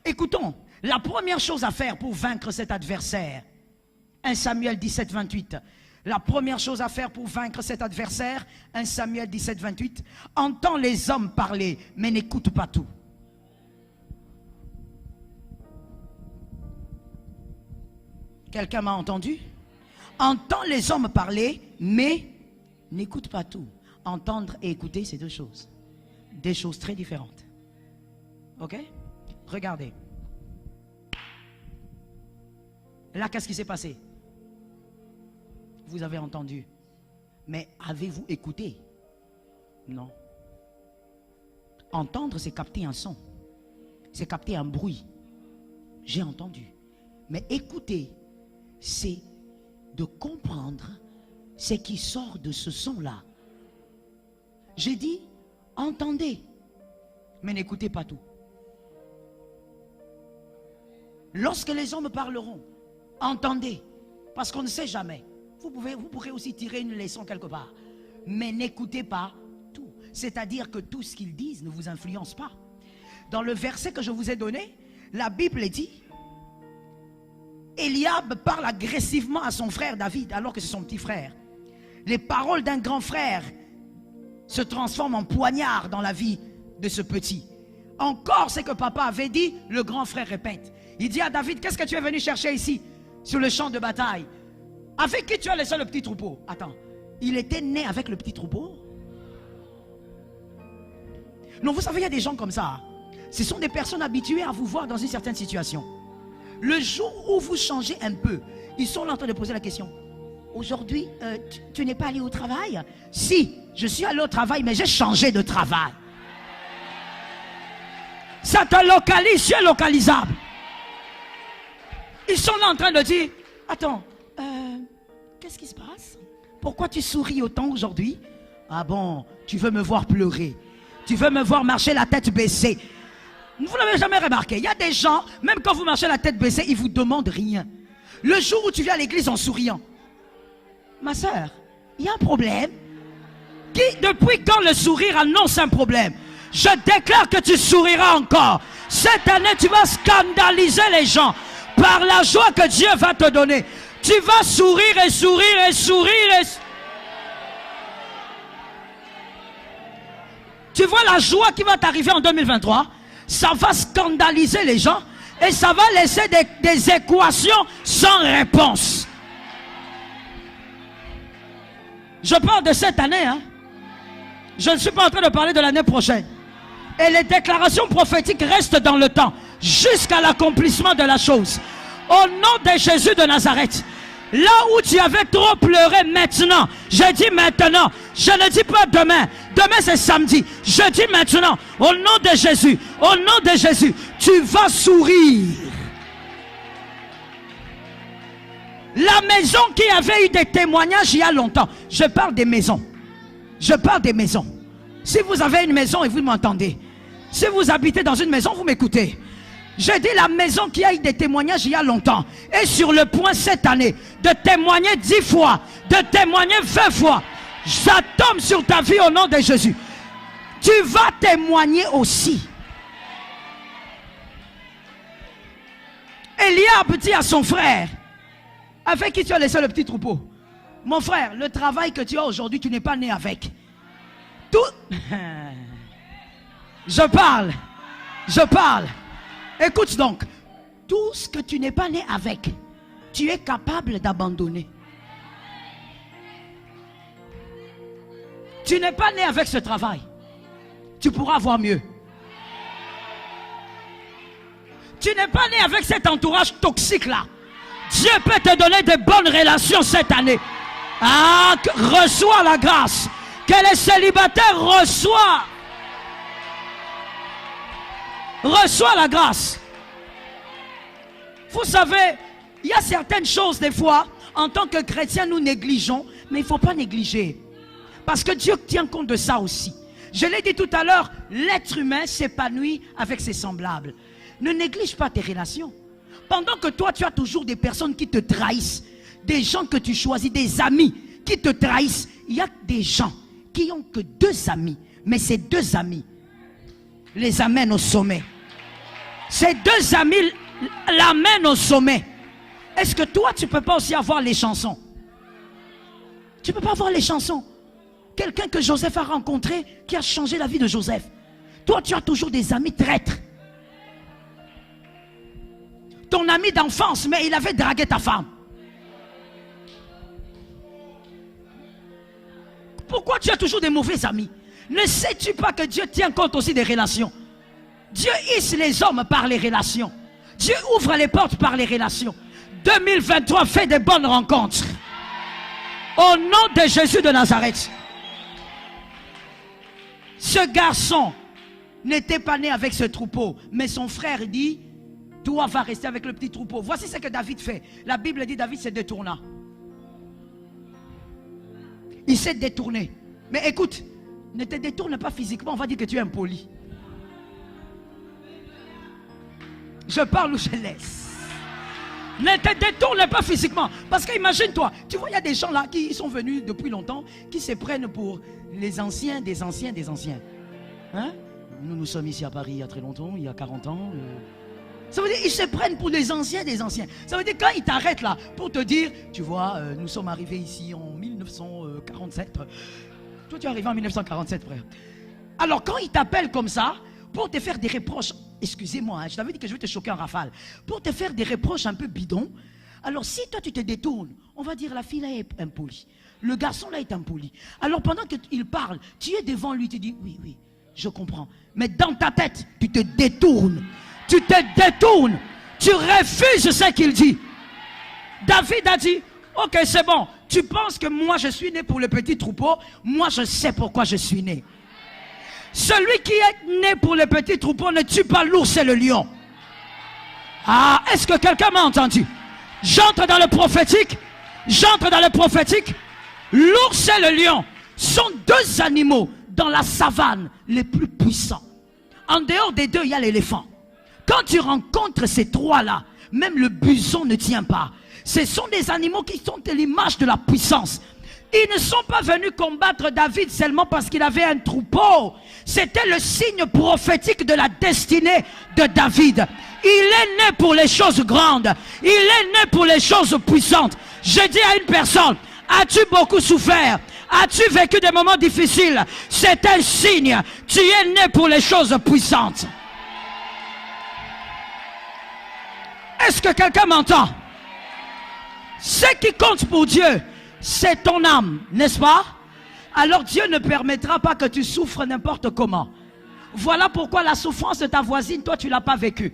Écoutons, la première chose à faire pour vaincre cet adversaire, 1 Samuel 17, 28. La première chose à faire pour vaincre cet adversaire, 1 Samuel 17, 28. Entends les hommes parler, mais n'écoute pas tout. Quelqu'un m'a entendu? Entends les hommes parler, mais n'écoute pas tout. Entendre et écouter, c'est deux choses. Des choses très différentes. Ok? Regardez. Là, qu'est-ce qui s'est passé? Vous avez entendu. Mais avez-vous écouté? Non. Entendre, c'est capter un son. C'est capter un bruit. J'ai entendu. Mais écouter, c'est de comprendre ce qui sort de ce son-là. J'ai dit, entendez, mais n'écoutez pas tout. Lorsque les hommes parleront, entendez, parce qu'on ne sait jamais. Vous pourrez aussi tirer une leçon quelque part. Mais n'écoutez pas tout. C'est-à-dire que tout ce qu'ils disent ne vous influence pas. Dans le verset que je vous ai donné, la Bible dit, Eliab parle agressivement à son frère David, alors que c'est son petit frère. Les paroles d'un grand frère se transforment en poignard dans la vie de ce petit. Encore ce que papa avait dit, le grand frère répète. Il dit à David, qu'est-ce que tu es venu chercher ici, sur le champ de bataille? Avec qui tu as laissé le petit troupeau? Attends, il était né avec le petit troupeau? Non, vous savez, il y a des gens comme ça. Ce sont des personnes habituées à vous voir dans une certaine situation. Le jour où vous changez un peu, ils sont là en train de poser la question. Aujourd'hui, tu n'es pas allé au travail? Si, je suis allé au travail, mais j'ai changé de travail. Ça te localise, tu es localisable. Ils sont là en train de dire, attends, qu'est-ce qui se passe? Pourquoi tu souris autant aujourd'hui? Ah bon, tu veux me voir pleurer. Tu veux me voir marcher la tête baissée. Vous n'avez jamais remarqué, il y a des gens, même quand vous marchez la tête baissée, ils ne vous demandent rien. Le jour où tu viens à l'église en souriant, ma soeur, il y a un problème. Depuis quand le sourire annonce un problème? Je déclare que tu souriras encore. Cette année, tu vas scandaliser les gens par la joie que Dieu va te donner. Tu vas sourire et sourire et sourire. Tu vois la joie qui va t'arriver en 2023? Ça va scandaliser les gens et ça va laisser des équations sans réponse. Je parle de cette année, hein. Je ne suis pas en train de parler de l'année prochaine. Et les déclarations prophétiques restent dans le temps jusqu'à l'accomplissement de la chose. Au nom de Jésus de Nazareth, là où tu avais trop pleuré maintenant, je dis maintenant, je ne dis pas demain. Demain c'est samedi. Je dis maintenant, au nom de Jésus, au nom de Jésus, tu vas sourire. La maison qui avait eu des témoignages il y a longtemps, je parle des maisons. Je parle des maisons. Si vous avez une maison et vous m'entendez, si vous habitez dans une maison, vous m'écoutez. J'ai dit la maison qui a eu des témoignages il y a longtemps est sur le point cette année de témoigner 10 fois, de témoigner 20 fois. Ça tombe sur ta vie au nom de Jésus. Tu vas témoigner aussi. Eliab dit à son frère, avec qui tu as laissé le petit troupeau, mon frère, le travail que tu as aujourd'hui, tu n'es pas né avec. Tout... Je parle. Écoute donc, tout ce que tu n'es pas né avec, tu es capable d'abandonner. Tu n'es pas né avec ce travail. Tu pourras avoir mieux. Tu n'es pas né avec cet entourage toxique là. Dieu peut te donner de bonnes relations cette année. Ah, reçois la grâce. Que les célibataires reçoivent. Reçois la grâce. Vous savez, il y a certaines choses des fois, en tant que chrétiens, nous négligeons, mais il ne faut pas négliger. Parce que Dieu tient compte de ça aussi. Je l'ai dit tout à l'heure, l'être humain s'épanouit avec ses semblables. Ne néglige pas tes relations. Pendant que toi, tu as toujours des personnes qui te trahissent, des gens que tu choisis, des amis qui te trahissent. Il y a des gens qui n'ont que 2 amis, mais ces 2 amis les amènent au sommet. Ces deux amis l'amènent au sommet. Est-ce que toi, tu ne peux pas aussi avoir les chansons? Tu ne peux pas avoir les chansons. Quelqu'un que Joseph a rencontré qui a changé la vie de Joseph. Toi, tu as toujours des amis traîtres. Ton ami d'enfance, mais il avait dragué ta femme. Pourquoi tu as toujours des mauvais amis? Ne sais-tu pas que Dieu tient compte aussi des relations? Dieu hisse les hommes par les relations. Dieu ouvre les portes par les relations. 2023, fais des bonnes rencontres. Au nom de Jésus de Nazareth. Ce garçon n'était pas né avec ce troupeau, mais son frère dit, toi va rester avec le petit troupeau. Voici ce que David fait. La Bible dit David se détourna. Il s'est détourné. Mais écoute, ne te détourne pas physiquement, on va dire que tu es impoli. Je parle ou je laisse. Ne te détourne pas physiquement. Parce que imagine-toi, tu vois, il y a des gens là qui sont venus depuis longtemps, qui se prennent pour les anciens des anciens des anciens. Hein? Nous sommes ici à Paris il y a très longtemps, il y a 40 ans. Ça veut dire qu'ils se prennent pour les anciens des anciens. Ça veut dire quand ils t'arrêtent là pour te dire, tu vois, nous sommes arrivés ici en 1947. Toi, tu es arrivé en 1947, frère. Alors quand ils t'appellent comme ça, pour te faire des reproches, excusez-moi, hein, je t'avais dit que je vais te choquer en rafale, pour te faire des reproches un peu bidons, alors si toi tu te détournes, on va dire la fille là est impolie, le garçon là est impoli. Alors pendant qu'il parle, tu es devant lui, tu dis, oui, oui, je comprends. Mais dans ta tête, tu te détournes. Tu te détournes. Tu refuses ce qu'il dit. David a dit, ok, c'est bon. Tu penses que moi je suis né pour le petit troupeau? Moi je sais pourquoi je suis né. Celui qui est né pour le petit troupeau ne tue pas l'ours et le lion. Ah, est-ce que quelqu'un m'a entendu? J'entre dans le prophétique. J'entre dans le prophétique. L'ours et le lion sont deux animaux dans la savane les plus puissants. En dehors des deux, il y a l'éléphant. Quand tu rencontres ces trois-là, même le bison ne tient pas. Ce sont des animaux qui sont à l'image de la puissance. Ils ne sont pas venus combattre David seulement parce qu'il avait un troupeau. C'était le signe prophétique de la destinée de David. Il est né pour les choses grandes. Il est né pour les choses puissantes. Je dis à une personne, as-tu beaucoup souffert? As-tu vécu des moments difficiles? C'est un signe. Tu es né pour les choses puissantes. Est-ce que quelqu'un m'entend? Ce qui compte pour Dieu, c'est ton âme, n'est-ce pas? Alors Dieu ne permettra pas que tu souffres n'importe comment. Voilà pourquoi la souffrance de ta voisine, toi tu ne l'as pas vécue.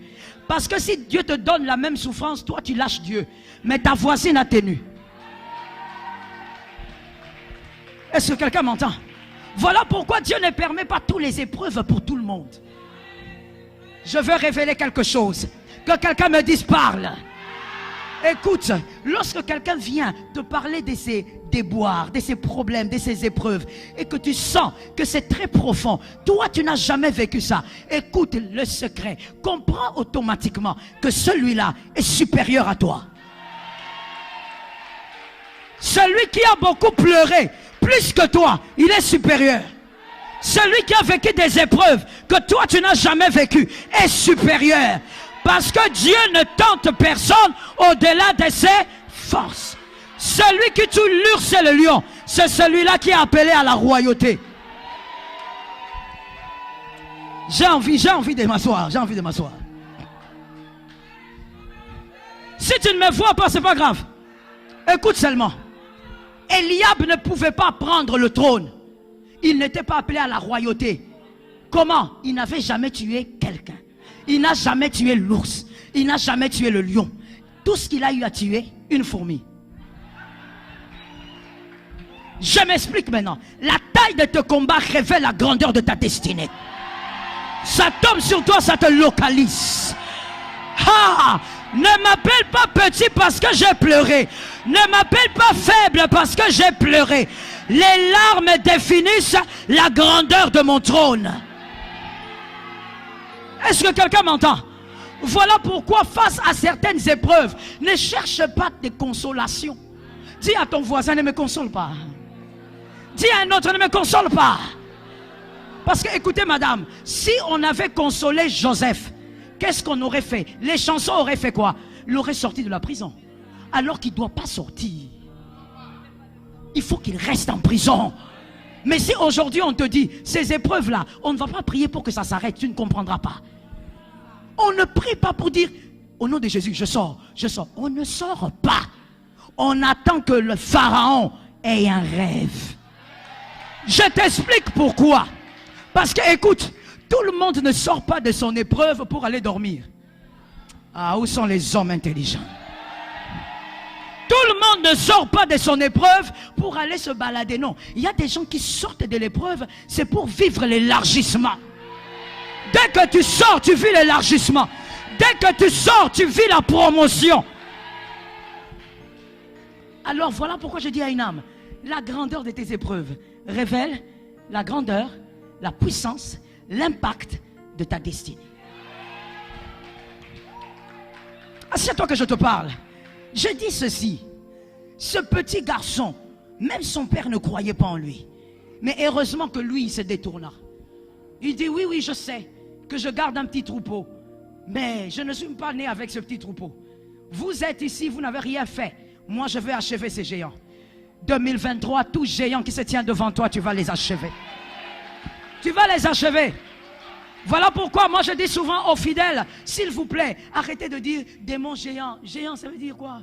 Parce que si Dieu te donne la même souffrance, toi tu lâches Dieu. Mais ta voisine a tenu. Est-ce que quelqu'un m'entend? Voilà pourquoi Dieu ne permet pas toutes les épreuves pour tout le monde. Je veux révéler quelque chose. Que quelqu'un me dise parle. Écoute, lorsque quelqu'un vient te parler de ses déboires, de ses problèmes, de ses épreuves, et que tu sens que c'est très profond, toi tu n'as jamais vécu ça, écoute le secret, comprends automatiquement que celui-là est supérieur à toi. Celui qui a beaucoup pleuré, plus que toi, il est supérieur. Celui qui a vécu des épreuves que toi tu n'as jamais vécu est supérieur. Parce que Dieu ne tente personne au-delà de ses forces. Celui qui tue l'ours et le lion, c'est celui-là qui est appelé à la royauté. J'ai envie de m'asseoir, j'ai envie de m'asseoir. Si tu ne me vois pas, c'est pas grave. Écoute seulement. Eliab ne pouvait pas prendre le trône. Il n'était pas appelé à la royauté. Comment? Il n'avait jamais tué quelqu'un. Il n'a jamais tué l'ours. Il n'a jamais tué le lion. Tout ce qu'il a eu à tuer, une fourmi. Je m'explique maintenant. La taille de ton combat révèle la grandeur de ta destinée. Ça tombe sur toi, ça te localise. Ah! Ne m'appelle pas petit parce que j'ai pleuré. Ne m'appelle pas faible parce que j'ai pleuré. Les larmes définissent la grandeur de mon trône. Est-ce que quelqu'un m'entend? Voilà pourquoi face à certaines épreuves, ne cherche pas de consolation. Dis à ton voisin, ne me console pas. Dis à un autre, ne me console pas. Parce que écoutez madame, si on avait consolé Joseph, qu'est-ce qu'on aurait fait? Les chansons auraient fait quoi? L'auraient sorti de la prison. Alors qu'il ne doit pas sortir. Il faut qu'il reste en prison. Mais si aujourd'hui on te dit, ces épreuves-là, on ne va pas prier pour que ça s'arrête, tu ne comprendras pas. On ne prie pas pour dire, au nom de Jésus, je sors, je sors. On ne sort pas. On attend que le pharaon ait un rêve. Je t'explique pourquoi. Parce que, écoute, tout le monde ne sort pas de son épreuve pour aller dormir. Ah, où sont les hommes intelligents? Tout le monde ne sort pas de son épreuve pour aller se balader. Non, il y a des gens qui sortent de l'épreuve, c'est pour vivre l'élargissement. Dès que tu sors, tu vis l'élargissement. Dès que tu sors, tu vis la promotion. Alors voilà pourquoi je dis à une âme, la grandeur de tes épreuves révèle la grandeur, la puissance, l'impact de ta destinée. Assieds-toi que je te parle. Je dis ceci, ce petit garçon, même son père ne croyait pas en lui. Mais heureusement que lui, il se détourna. Il dit, oui, oui, je sais que je garde un petit troupeau. Mais je ne suis pas né avec ce petit troupeau. Vous êtes ici, vous n'avez rien fait. Moi, je vais achever ces géants. 2023, tous géants qui se tiennent devant toi, tu vas les achever. Tu vas les achever. Voilà pourquoi moi je dis souvent aux fidèles, s'il vous plaît, arrêtez de dire démon géant. Géant, ça veut dire quoi?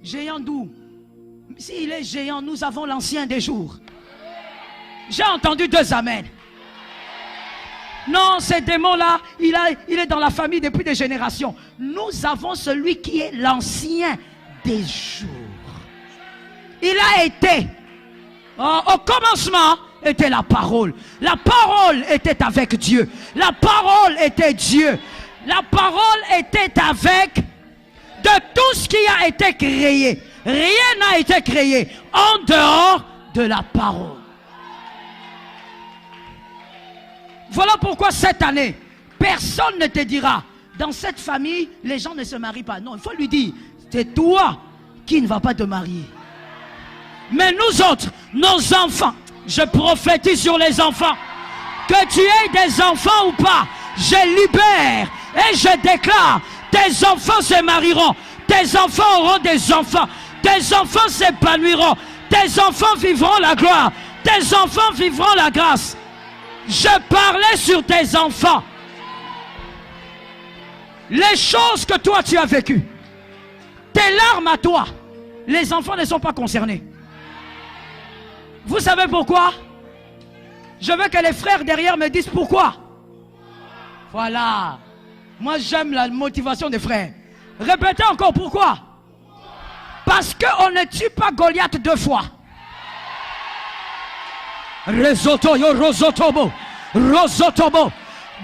Géant d'où? S'il est géant, nous avons l'ancien des jours. J'ai entendu 2 amens. Non, ce démon-là, il est dans la famille depuis des générations. Nous avons celui qui est l'ancien des jours. Il a été, au commencement, était la parole. La parole était avec Dieu. La parole était Dieu. La parole était avec de tout ce qui a été créé. Rien n'a été créé en dehors de la parole. Voilà pourquoi cette année, personne ne te dira, dans cette famille, les gens ne se marient pas. Non, il faut lui dire, c'est toi qui ne vas pas te marier. Mais nous autres, nos enfants, je prophétise sur les enfants, que tu aies des enfants ou pas, je libère et je déclare, tes enfants se marieront, tes enfants auront des enfants, tes enfants s'épanouiront, tes enfants vivront la gloire, tes enfants vivront la grâce. Je parlais sur tes enfants. Les choses que toi tu as vécues, tes larmes à toi, les enfants ne sont pas concernés. Vous savez pourquoi? Je veux que les frères derrière me disent pourquoi. Voilà. Moi j'aime la motivation des frères. Répétez encore pourquoi. Parce qu'on ne tue pas Goliath 2 fois. Rosotobo. Rosotobo.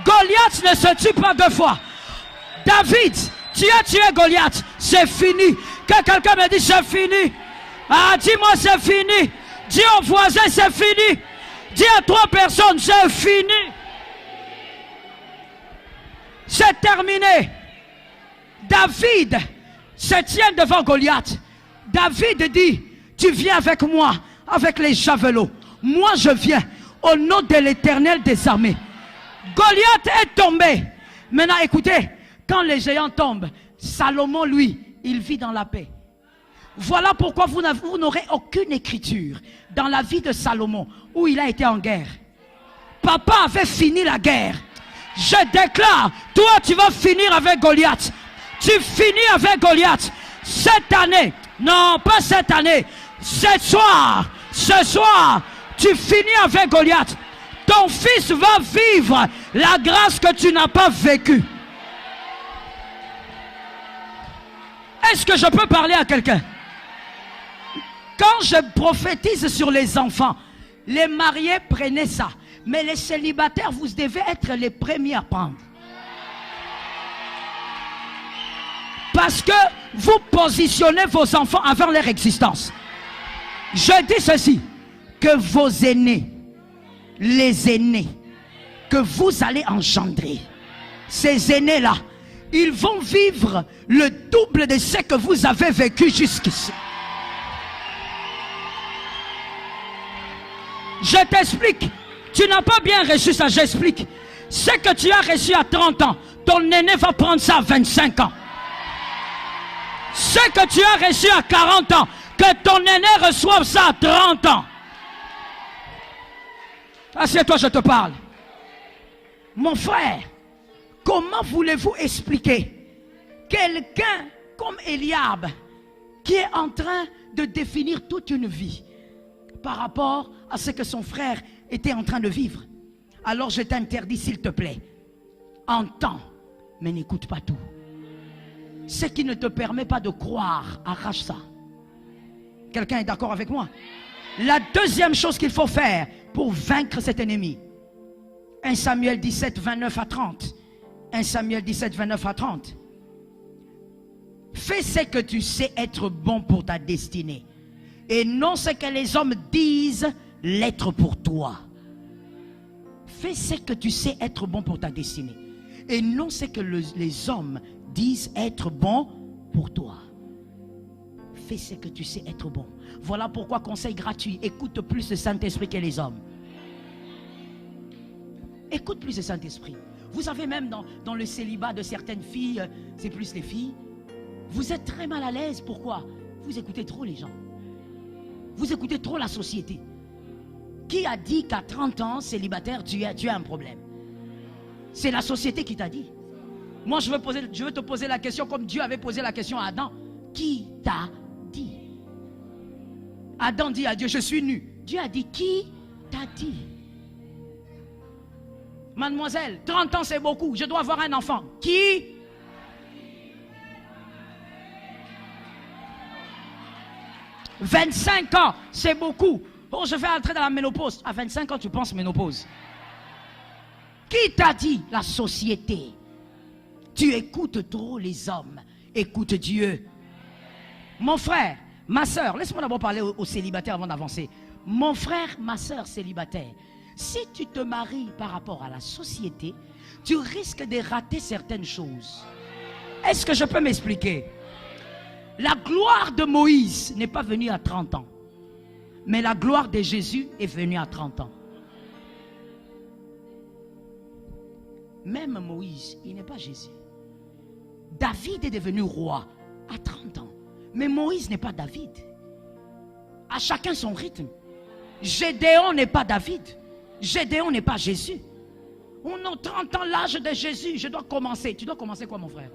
Goliath ne se tue pas 2 fois. David, tu as tué Goliath. C'est fini. Que quelqu'un me dise c'est fini. Ah, dis-moi c'est fini. Dis aux voisins c'est fini. Dis à 3 personnes c'est fini. C'est terminé. David se tient devant Goliath. David dit, tu viens avec moi, avec les javelots. Moi je viens au nom de l'Éternel des armées. Goliath est tombé. Maintenant écoutez, quand les géants tombent, Salomon lui, il vit dans la paix. Voilà pourquoi vous n'aurez aucune écriture dans la vie de Salomon où il a été en guerre. Papa avait fini la guerre. Je déclare, toi tu vas finir avec Goliath. Tu finis avec Goliath. Cette année, non pas cette année, ce soir, tu finis avec Goliath. Ton fils va vivre la grâce que tu n'as pas vécue. Est-ce que je peux parler à quelqu'un? Quand je prophétise sur les enfants, les mariés prenaient ça. Mais les célibataires, vous devez être les premiers à prendre. Parce que vous positionnez vos enfants avant leur existence. Je dis ceci, que vos aînés, les aînés que vous allez engendrer, ces aînés-là, ils vont vivre le double de ce que vous avez vécu jusqu'ici. Je t'explique. Tu n'as pas bien reçu ça, j'explique. Ce que tu as reçu à 30 ans, ton aîné va prendre ça à 25 ans. Ce que tu as reçu à 40 ans, que ton aîné reçoive ça à 30 ans. Assieds-toi, je te parle. Mon frère, comment voulez-vous expliquer quelqu'un comme Eliab qui est en train de définir toute une vie par rapport à ce que son frère était en train de vivre? Alors je t'interdis, s'il te plaît, entends, mais n'écoute pas tout. Ce qui ne te permet pas de croire, arrache ça. Quelqu'un est d'accord avec moi? La deuxième chose qu'il faut faire pour vaincre cet ennemi, 1 Samuel 17, 29 à 30. 1 Samuel 17, 29 à 30. Fais ce que tu sais être bon pour ta destinée, et non ce que les hommes disent l'être pour toi. Fais ce que tu sais être bon pour ta destinée, et non ce que les hommes disent être bon pour toi. Fais ce que tu sais être bon. Voilà pourquoi, conseil gratuit, écoute plus le Saint-Esprit que les hommes. Écoute plus le Saint-Esprit. Vous savez, même dans le célibat de certaines filles, c'est plus les filles, vous êtes très mal à l'aise. Pourquoi? Vous écoutez trop les gens. Vous écoutez trop la société. Qui a dit qu'à 30 ans, célibataire, tu as un problème? C'est la société qui t'a dit. Moi, je veux te poser la question comme Dieu avait posé la question à Adam. Qui t'a dit? Adam dit à Dieu, je suis nu. Dieu a dit, qui t'a dit? Mademoiselle, 30 ans c'est beaucoup, je dois avoir un enfant. Qui? « 25 ans, c'est beaucoup. Oh, je vais entrer dans la ménopause. À 25 ans, tu penses ménopause. Qui t'a dit? La société. Tu écoutes trop les hommes. Écoute Dieu. Mon frère, ma soeur, laisse-moi d'abord parler aux célibataires avant d'avancer. Mon frère, ma soeur célibataire, si tu te maries par rapport à la société, tu risques de rater certaines choses. Est-ce que je peux m'expliquer? La gloire de Moïse n'est pas venue à 30 ans. Mais la gloire de Jésus est venue à 30 ans. Même Moïse, il n'est pas Jésus. David est devenu roi à 30 ans. Mais Moïse n'est pas David. À chacun son rythme. Gédéon n'est pas David. Gédéon n'est pas Jésus. On a 30 ans l'âge de Jésus. Je dois commencer. Tu dois commencer quoi, mon frère?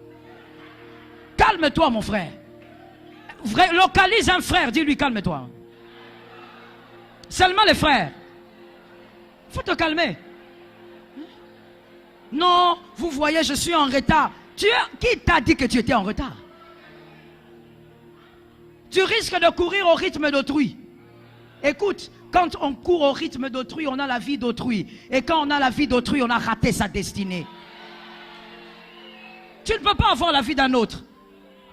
Calme-toi, mon frère. Localise un frère, dis-lui calme-toi. Seulement les frères. Il faut te calmer. Non, vous voyez, je suis en retard. Qui t'a dit que tu étais en retard? Tu risques de courir au rythme d'autrui. Écoute, quand on court au rythme d'autrui, on a la vie d'autrui. Et quand on a la vie d'autrui, on a raté sa destinée. Tu ne peux pas avoir la vie d'un autre.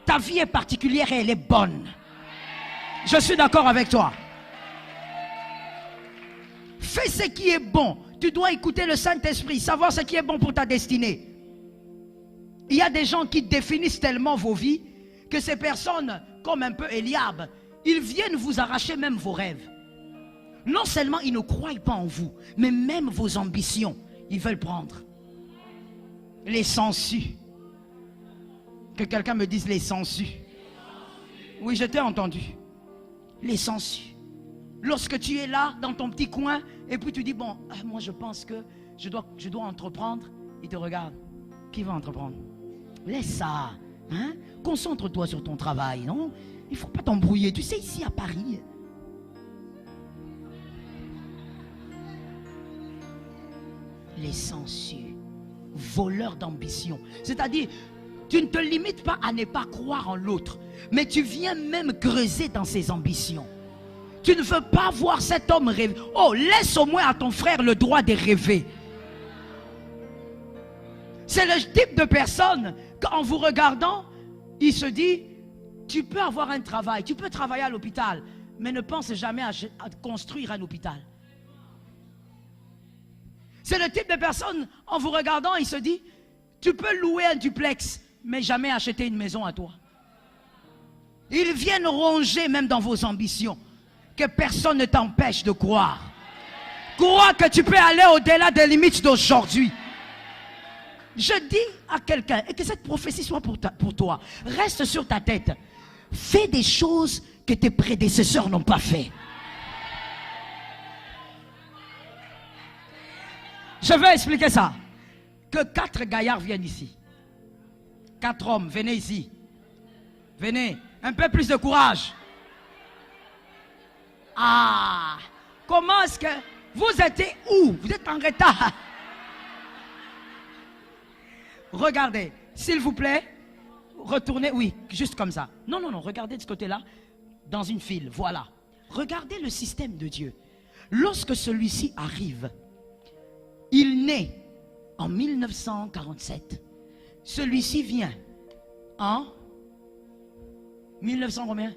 Ta vie est particulière et elle est bonne. Je suis d'accord avec toi. Fais ce qui est bon. Tu dois écouter le Saint-Esprit, savoir ce qui est bon pour ta destinée. Il y a des gens qui définissent tellement vos vies que ces personnes, comme un peu Eliab, ils viennent vous arracher même vos rêves. Non seulement ils ne croient pas en vous, mais même vos ambitions, ils veulent prendre. Les sangsues. Que quelqu'un me dise les sangsues. Oui, je t'ai entendu. Les sangsues. Lorsque tu es là, dans ton petit coin, et puis tu dis, bon, moi je pense que je dois entreprendre. Il te regarde. Qui va entreprendre? Laisse ça. Hein? Concentre-toi sur ton travail, non? Il ne faut pas t'embrouiller. Tu sais, ici à Paris. Les sangsues. Voleurs d'ambition. C'est-à-dire, tu ne te limites pas à ne pas croire en l'autre, mais tu viens même creuser dans ses ambitions. Tu ne veux pas voir cet homme rêver. Oh, laisse au moins à ton frère le droit de rêver. C'est le type de personne qu'en vous regardant, il se dit, tu peux avoir un travail, tu peux travailler à l'hôpital, mais ne pense jamais à construire un hôpital. C'est le type de personne, en vous regardant, il se dit, tu peux louer un duplex, mais jamais acheter une maison à toi. Ils viennent ronger même dans vos ambitions. Que personne ne t'empêche de croire. Crois que tu peux aller au-delà des limites d'aujourd'hui. Je dis à quelqu'un, et que cette prophétie soit pour toi, reste sur ta tête. Fais des choses que tes prédécesseurs n'ont pas fait. Je vais expliquer ça. Que 4 gaillards viennent ici. 4 hommes, venez ici. Venez, un peu plus de courage. Ah, comment est-ce que vous étiez où? Vous êtes en retard. Regardez, s'il vous plaît, retournez, oui, juste comme ça. Non, non, non, regardez de ce côté-là, dans une file, voilà. Regardez le système de Dieu. Lorsque celui-ci arrive, il naît en 1947. Celui-ci vient en 1900 combien?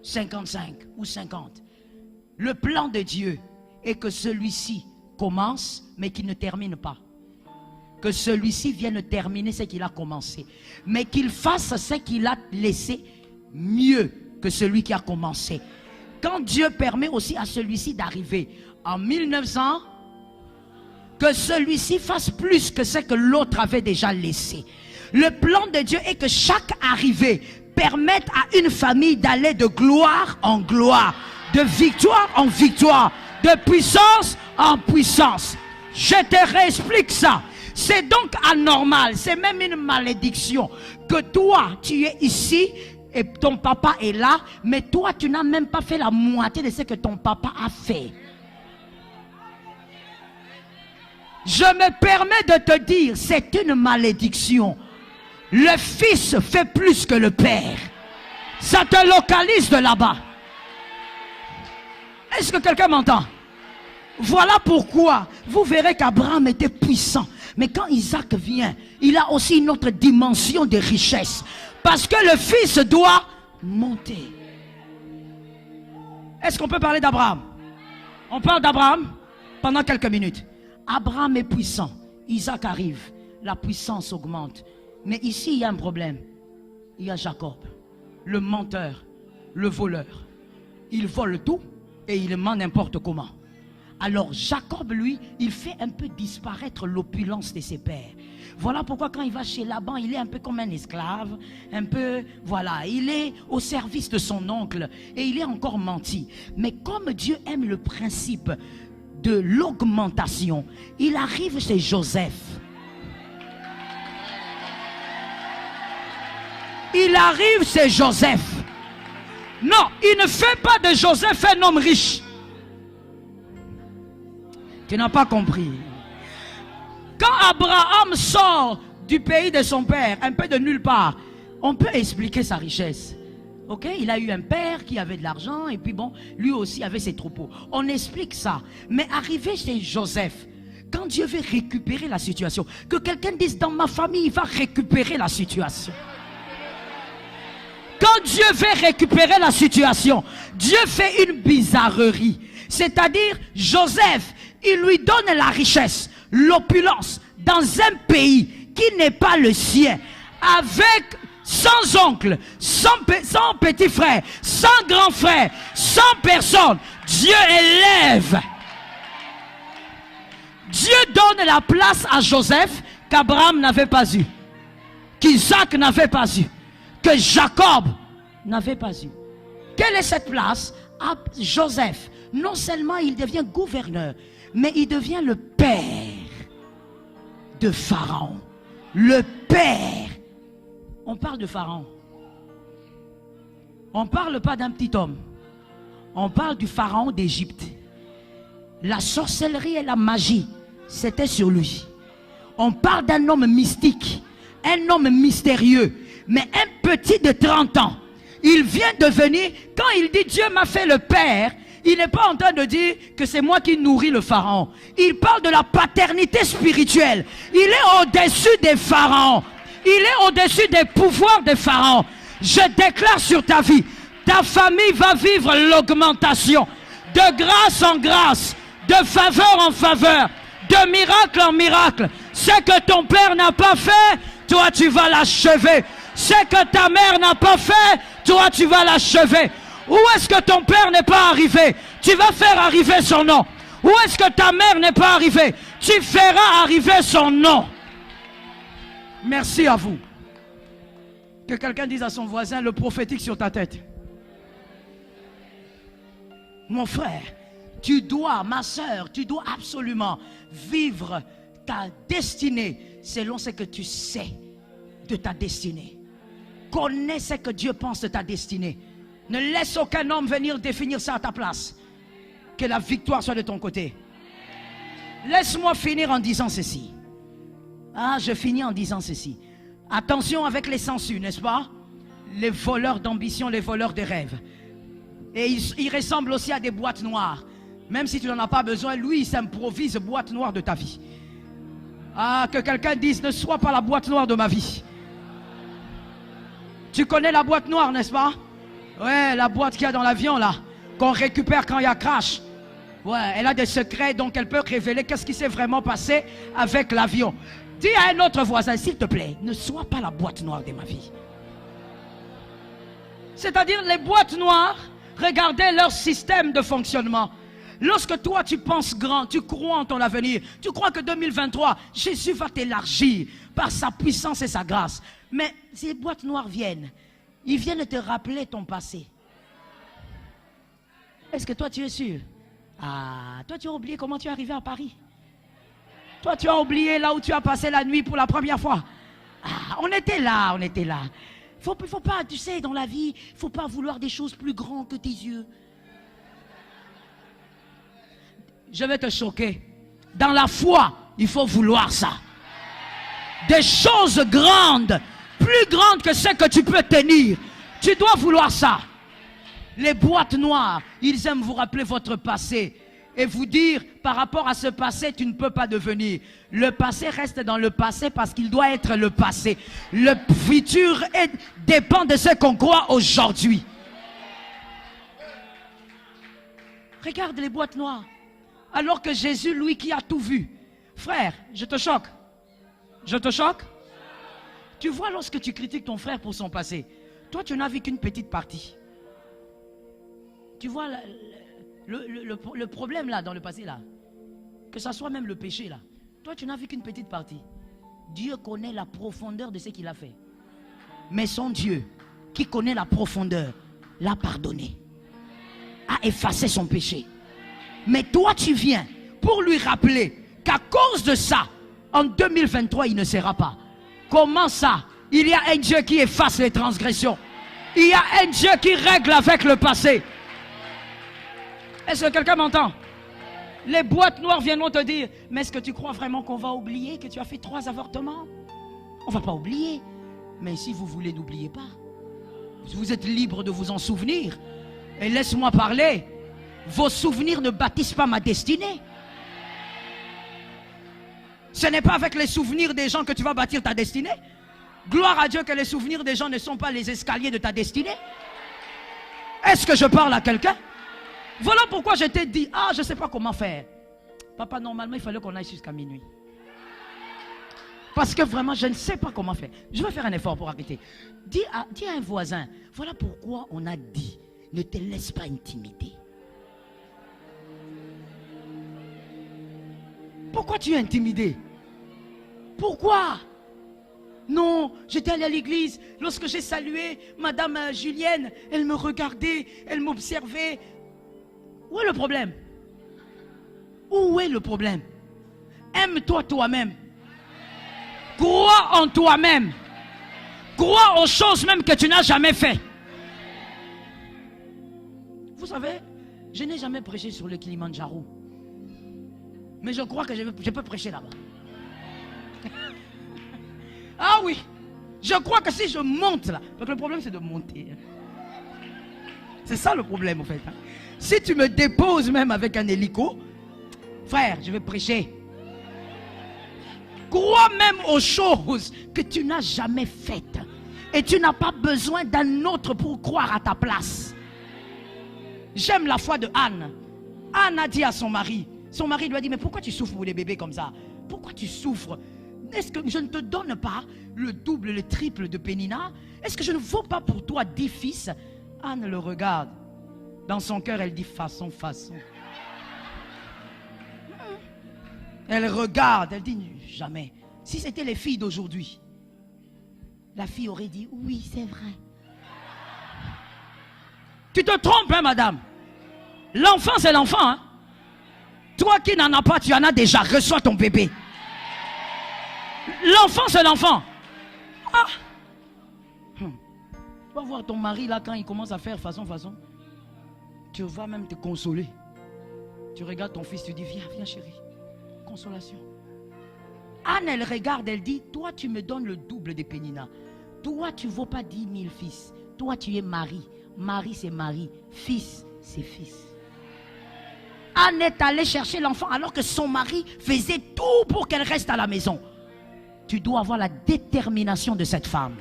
55 ou 50. Le plan de Dieu est que celui-ci commence, mais qu'il ne termine pas. Que celui-ci vienne terminer ce qu'il a commencé. Mais qu'il fasse ce qu'il a laissé mieux que celui qui a commencé. Quand Dieu permet aussi à celui-ci d'arriver en 1900, que celui-ci fasse plus que ce que l'autre avait déjà laissé. Le plan de Dieu est que chaque arrivée permette à une famille d'aller de gloire en gloire, de victoire en victoire, de puissance en puissance. Je te réexplique ça. C'est donc anormal, c'est même une malédiction que toi tu es ici et ton papa est là, mais toi tu n'as même pas fait la moitié de ce que ton papa a fait. Je me permets de te dire, c'est une malédiction. Le fils fait plus que le père. Ça te localise de là-bas. Est-ce que quelqu'un m'entend? Voilà pourquoi vous verrez qu'Abraham était puissant. Mais quand Isaac vient, il a aussi une autre dimension de richesse. Parce que le fils doit monter. Est-ce qu'on peut parler d'Abraham? On parle d'Abraham pendant quelques minutes. Abraham est puissant. Isaac arrive. La puissance augmente. Mais ici, il y a un problème. Il y a Jacob, le menteur, le voleur. Il vole tout et il ment n'importe comment. Alors Jacob, lui, il fait un peu disparaître l'opulence de ses pères. Voilà pourquoi quand il va chez Laban, il est un peu comme un esclave. Un peu, voilà, il est au service de son oncle. Et il est encore menti. Mais comme Dieu aime le principe de l'augmentation, il arrive chez Joseph. Il arrive chez Joseph. Non, il ne fait pas de Joseph un homme riche. Tu n'as pas compris. Quand Abraham sort du pays de son père, un peu de nulle part, on peut expliquer sa richesse. Ok, il a eu un père qui avait de l'argent et puis bon, lui aussi avait ses troupeaux. On explique ça. Mais arrivé chez Joseph, quand Dieu veut récupérer la situation, que quelqu'un dise dans ma famille, il va récupérer la situation. Quand Dieu veut récupérer la situation, Dieu fait une bizarrerie. C'est-à-dire, Joseph, il lui donne la richesse, l'opulence, dans un pays qui n'est pas le sien, avec sans oncle, sans petit frère, sans grand frère, sans personne. Dieu élève. Dieu donne la place à Joseph qu'Abraham n'avait pas eu, qu'Isaac n'avait pas eu, que Jacob n'avait pas eu. Quelle est cette place? À Joseph, non seulement il devient gouverneur, mais il devient le père de Pharaon. Le père. On parle de Pharaon. On ne parle pas d'un petit homme. On parle du Pharaon d'Égypte. La sorcellerie et la magie, c'était sur lui. On parle d'un homme mystique, un homme mystérieux, mais un petit de 30 ans. Il vient de venir, quand il dit Dieu m'a fait le père, il n'est pas en train de dire que c'est moi qui nourris le pharaon. Il parle de la paternité spirituelle. Il est au-dessus des pharaons. Il est au-dessus des pouvoirs des pharaons. Je déclare sur ta vie, ta famille va vivre l'augmentation. De grâce en grâce, de faveur en faveur, de miracle en miracle. Ce que ton père n'a pas fait, toi tu vas l'achever. Ce que ta mère n'a pas fait, toi tu vas l'achever. Où est-ce que ton père n'est pas arrivé? Tu vas faire arriver son nom. Où est-ce que ta mère n'est pas arrivée? Tu feras arriver son nom. Merci à vous. Que quelqu'un dise à son voisin, le prophétique sur ta tête. Mon frère, tu dois, ma soeur, tu dois absolument vivre ta destinée selon ce que tu sais de ta destinée. Connais ce que Dieu pense de ta destinée. Ne laisse aucun homme venir définir ça à ta place. Que la victoire soit de ton côté. Laisse-moi finir en disant ceci. Ah, je finis en disant ceci. Attention avec les sangsues, n'est-ce pas? Les voleurs d'ambition, les voleurs de rêves. Et ils ressemblent aussi à des boîtes noires. Même si tu n'en as pas besoin, lui, il s'improvise boîte noire de ta vie. Ah, que quelqu'un dise, ne sois pas la boîte noire de ma vie. Tu connais la boîte noire, n'est-ce pas? Ouais, la boîte qu'il y a dans l'avion, là. Qu'on récupère quand il y a crash. Ouais, elle a des secrets, donc elle peut révéler qu'est-ce qui s'est vraiment passé avec l'avion. Dis à un autre voisin, s'il te plaît, ne sois pas la boîte noire de ma vie. C'est-à-dire les boîtes noires, regardez leur système de fonctionnement. Lorsque toi tu penses grand, tu crois en ton avenir, tu crois que 2023, Jésus va t'élargir par sa puissance et sa grâce. Mais ces boîtes noires viennent, ils viennent te rappeler ton passé. Est-ce que toi tu es sûr? Ah, toi tu as oublié comment tu es arrivé à Paris. Toi tu as oublié là où tu as passé la nuit pour la première fois. Ah, on était là, on était là. Faut pas, tu sais, dans la vie, il ne faut pas vouloir des choses plus grandes que tes yeux. Je vais te choquer. Dans la foi, il faut vouloir ça. Des choses grandes, plus grandes que ce que tu peux tenir. Tu dois vouloir ça. Les boîtes noires, ils aiment vous rappeler votre passé et vous dire par rapport à ce passé, tu ne peux pas devenir. Le passé reste dans le passé parce qu'il doit être le passé. Le futur dépend de ce qu'on croit aujourd'hui. Regarde les boîtes noires. Alors que Jésus, lui qui a tout vu. Frère, je te choque. Je te choque? Tu vois, lorsque tu critiques ton frère pour son passé, toi tu n'as vu qu'une petite partie. Tu vois le problème là dans le passé là, que ça soit même le péché là, toi tu n'as vu qu'une petite partie. Dieu connaît la profondeur de ce qu'il a fait. Mais son Dieu, qui connaît la profondeur, l'a pardonné, a effacé son péché. Mais toi tu viens pour lui rappeler qu'à cause de ça, en 2023 il ne sera pas. Comment ça? Il y a un Dieu qui efface les transgressions. Il y a un Dieu qui règle avec le passé. Est-ce que quelqu'un m'entend? Les boîtes noires viendront te dire, mais est-ce que tu crois vraiment qu'on va oublier que tu as fait 3 avortements? On ne va pas oublier. Mais si vous voulez, n'oubliez pas. Vous êtes libre de vous en souvenir. Et laisse-moi parler. Vos souvenirs ne bâtissent pas ma destinée. Ce n'est pas avec les souvenirs des gens que tu vas bâtir ta destinée. Gloire à Dieu que les souvenirs des gens ne sont pas les escaliers de ta destinée. Est-ce que je parle à quelqu'un? Voilà pourquoi je t'ai dit, ah, je ne sais pas comment faire. Papa, normalement, il fallait qu'on aille jusqu'à minuit. Parce que vraiment, je ne sais pas comment faire. Je vais faire un effort pour arrêter. Dis à un voisin, voilà pourquoi on a dit, ne te laisse pas intimider. Pourquoi tu es intimidé? Pourquoi? Non, j'étais allé à l'église. Lorsque j'ai salué Madame Julienne, elle me regardait, elle m'observait. Où est le problème? Où est le problème? Aime-toi toi-même. Crois en toi-même. Crois aux choses même que tu n'as jamais fait. Vous savez, je n'ai jamais prêché sur le Kilimandjaro. Mais je crois que je peux prêcher là-bas. Ah oui, je crois que si je monte là, parce que le problème c'est de monter. C'est ça le problème en fait. Si tu me déposes même avec un hélico, frère, je vais prêcher. Crois même aux choses que tu n'as jamais faites. Et tu n'as pas besoin d'un autre pour croire à ta place. J'aime la foi de Anne. Anne a dit à son mari lui a dit, mais pourquoi tu souffres pour les bébés comme ça? Pourquoi tu souffres? Est-ce que je ne te donne pas le double, le triple de Pénina? Est-ce que je ne vaux pas pour toi 10 fils? Anne le regarde. Dans son cœur, elle dit façon. Elle regarde, elle dit jamais. Si c'était les filles d'aujourd'hui, La fille aurait dit, oui, c'est vrai. Tu te trompes, hein, madame. L'enfant, c'est l'enfant. Hein? Toi qui n'en as pas, tu en as déjà. Reçois ton bébé. L'enfant, c'est l'enfant. Ah. Tu vas voir ton mari là quand il commence à faire façon. Tu vas même te consoler. Tu regardes ton fils, tu dis, viens chérie. Consolation. Anne, elle regarde, elle dit, toi tu me donnes le double de Pénina. Toi tu ne vaux pas 10 000 fils. Toi tu es mari. Mari c'est mari. Fils c'est fils. Anne est allée chercher l'enfant alors que son mari faisait tout pour qu'elle reste à la maison. Tu dois avoir la détermination de cette femme.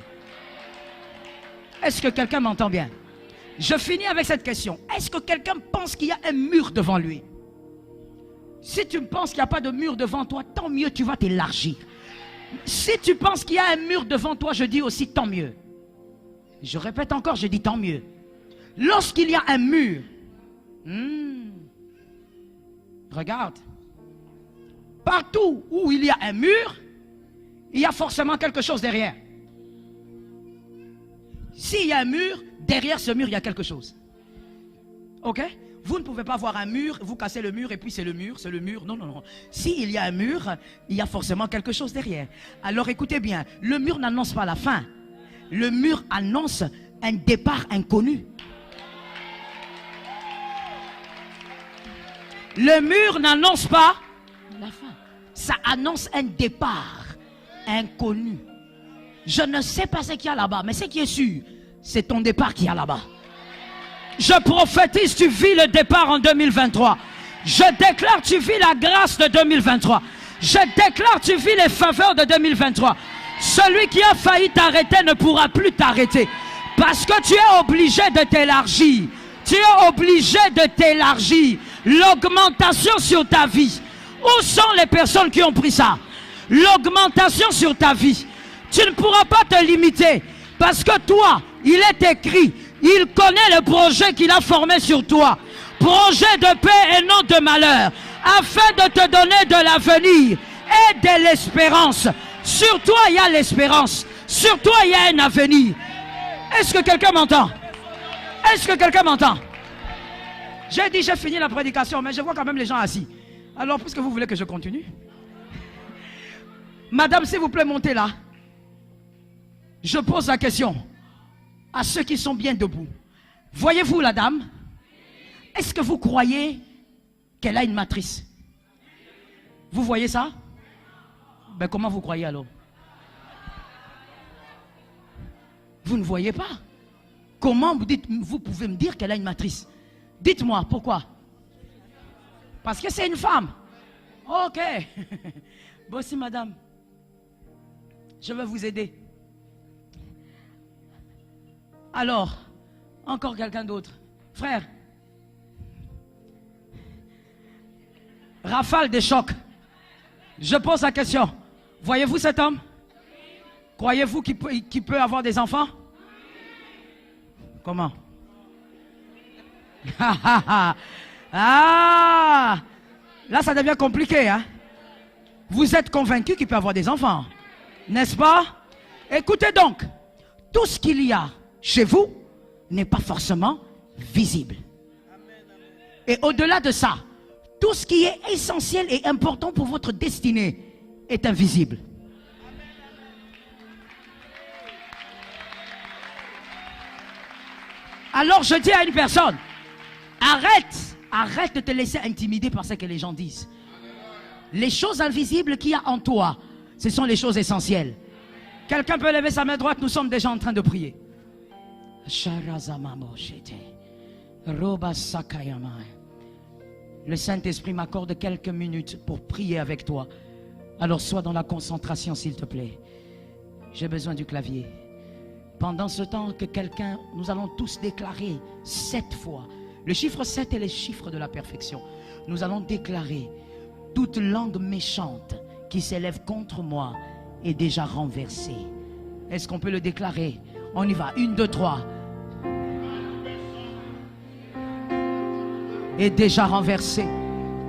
Est-ce que quelqu'un m'entend bien? Je finis avec cette question. Est-ce que quelqu'un pense qu'il y a un mur devant lui? Si tu penses qu'il n'y a pas de mur devant toi, tant mieux, tu vas t'élargir. Si tu penses qu'il y a un mur devant toi, je dis aussi tant mieux. Je répète encore, je dis tant mieux. Lorsqu'il y a un mur, regarde, partout où il y a un mur, il y a forcément quelque chose derrière. S'il y a un mur, derrière ce mur, il y a quelque chose. Ok? Vous ne pouvez pas voir un mur, vous cassez le mur et puis c'est le mur, c'est le mur. Non, non, non. S'il y a un mur, il y a forcément quelque chose derrière. Alors écoutez bien, le mur n'annonce pas la fin. Le mur annonce un départ inconnu. Le mur n'annonce pas la fin. Ça annonce un départ inconnu. Je ne sais pas ce qu'il y a là-bas, mais ce qui est sûr, c'est ton départ qui est là-bas. Je prophétise, tu vis le départ en 2023. Je déclare, tu vis la grâce de 2023. Je déclare, tu vis les faveurs de 2023. Celui qui a failli t'arrêter ne pourra plus t'arrêter. Parce que tu es obligé de t'élargir. Tu es obligé de t'élargir. L'augmentation sur ta vie. Où sont les personnes qui ont pris ça? L'augmentation sur ta vie. Tu ne pourras pas te limiter. Parce que toi, il est écrit, il connaît le projet qu'il a formé sur toi. Projet de paix et non de malheur. Afin de te donner de l'avenir et de l'espérance. Sur toi, il y a l'espérance. Sur toi, il y a un avenir. Est-ce que quelqu'un m'entend? Est-ce que quelqu'un m'entend? J'ai dit, j'ai fini la prédication, mais je vois quand même les gens assis. Alors, puisque vous voulez que je continue? Madame, s'il vous plaît, montez là. Je pose la question à ceux qui sont bien debout. Voyez-vous la dame? Est-ce que vous croyez qu'elle a une matrice? Vous voyez ça? Ben comment vous croyez alors? Vous ne voyez pas? Comment vous pouvez me dire qu'elle a une matrice? Dites-moi, pourquoi? Parce que c'est une femme. Ok. Voici madame. Je vais vous aider. Alors, encore quelqu'un d'autre. Frère. Rafale des chocs. Je pose la question. Voyez-vous cet homme? Croyez-vous qu'il peut avoir des enfants? Comment? Ah, là ça devient compliqué, hein? Vous êtes convaincu qu'il peut avoir des enfants, n'est-ce pas? Écoutez donc, tout ce qu'il y a chez vous n'est pas forcément visible. Et au-delà de ça, tout ce qui est essentiel et important pour votre destinée est invisible. Alors je dis à une personne, arrête de te laisser intimider par ce que les gens disent. Les choses invisibles qu'il y a en toi, ce sont les choses essentielles. Quelqu'un peut lever sa main droite, nous sommes déjà en train de prier. Le Saint-Esprit m'accorde quelques minutes pour prier avec toi. Alors sois dans la concentration s'il te plaît. J'ai besoin du clavier. Pendant ce temps que quelqu'un, nous allons tous déclarer 7 fois. Le chiffre 7 est le chiffre de la perfection. Nous allons déclarer toute langue méchante qui s'élève contre moi est déjà renversée. Est-ce qu'on peut le déclarer? On y va. 1, 2, 3. Est déjà renversée.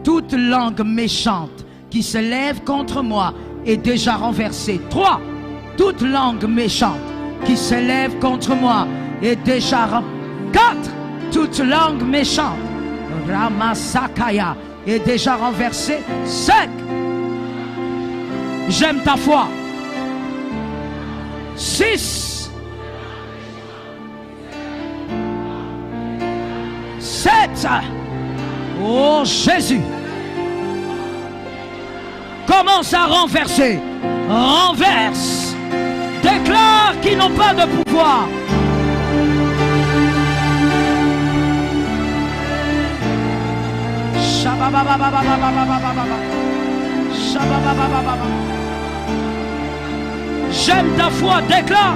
Toute langue méchante qui se lève contre moi est déjà renversée. 3. Toute langue méchante qui s'élève contre moi est déjà 4. Toute langue méchante, Ramasakaya, est déjà renversée. 5. J'aime ta foi. 6. 7. Oh Jésus. Commence à renverser. Renverse. Déclare qu'ils n'ont pas de pouvoir. J'aime ta foi, déclare.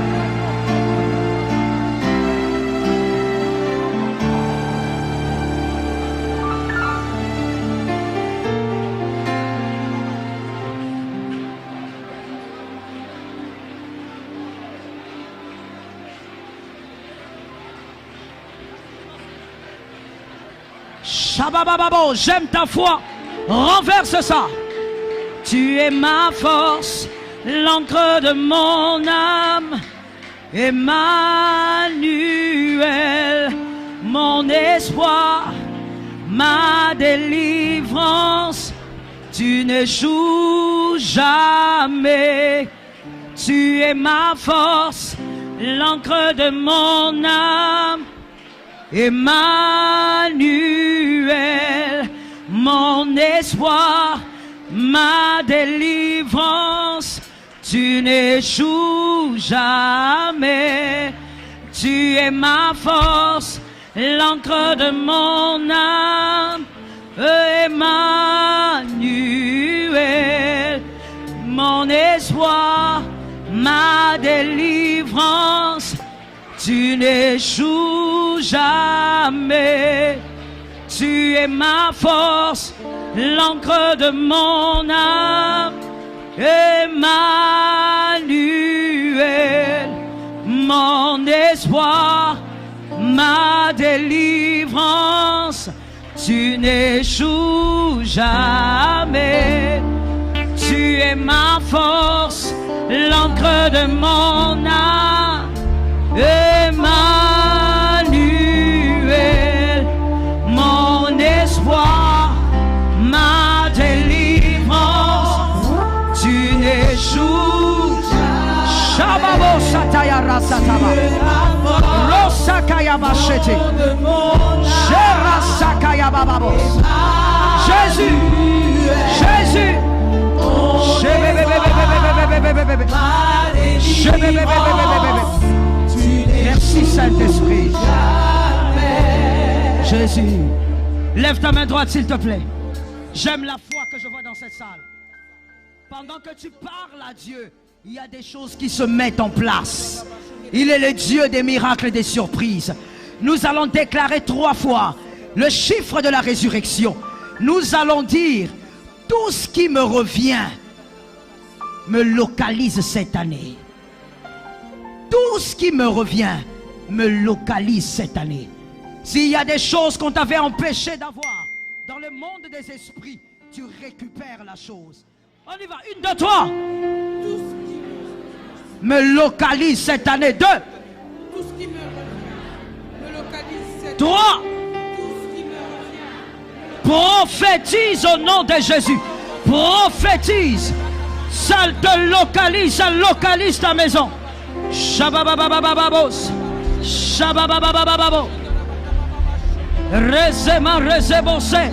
Shababababo, j'aime ta foi, renverse ça. Tu es ma force, l'encre de mon âme, Emmanuel, mon espoir, ma délivrance. Tu n'échoues jamais. Tu es ma force, l'encre de mon âme, Emmanuel, mon espoir, ma délivrance. Tu n'échoues jamais. Tu es ma force, l'encre de mon âme, Emmanuel, mon espoir, ma délivrance. Tu n'échoues jamais. Tu es ma force, l'encre de mon âme, Emmanuel, mon espoir, ma délivrance. Tu n'échoues jamais. Tu es ma force, l'encre de mon âme, Emmanuel, mon espoir, ma délivrance. Tu n'échoues jamais. Shababo Sataya Rasataba, Rosakaya Bachete, Sherasakaya Bababos. Jésus, Jésus. Merci Saint-Esprit. Jésus, lève ta main droite s'il te plaît. J'aime la foi que je vois dans cette salle. Pendant que tu parles à Dieu, il y a des choses qui se mettent en place. Il est le Dieu des miracles et des surprises. Nous allons déclarer 3 fois le chiffre de la résurrection. Nous allons dire: tout ce qui me revient me localise cette année. Tout ce qui me revient me localise cette année. S'il y a des choses qu'on t'avait empêché d'avoir dans le monde des esprits, tu récupères la chose. On y va, 1, 2, 3. Me localise cette année. 2. Tout ce qui me revient me localise cette année. 3. Tout ce qui me revient. Prophétise au nom de Jésus. Prophétise. Ça te localise, ça localise ta maison. Shababababababos. Shababababababos. Rezema rezebose.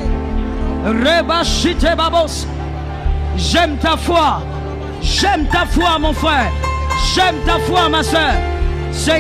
Rebashite babos. J'aime ta foi. J'aime ta foi mon frère. J'aime ta foi ma soeur.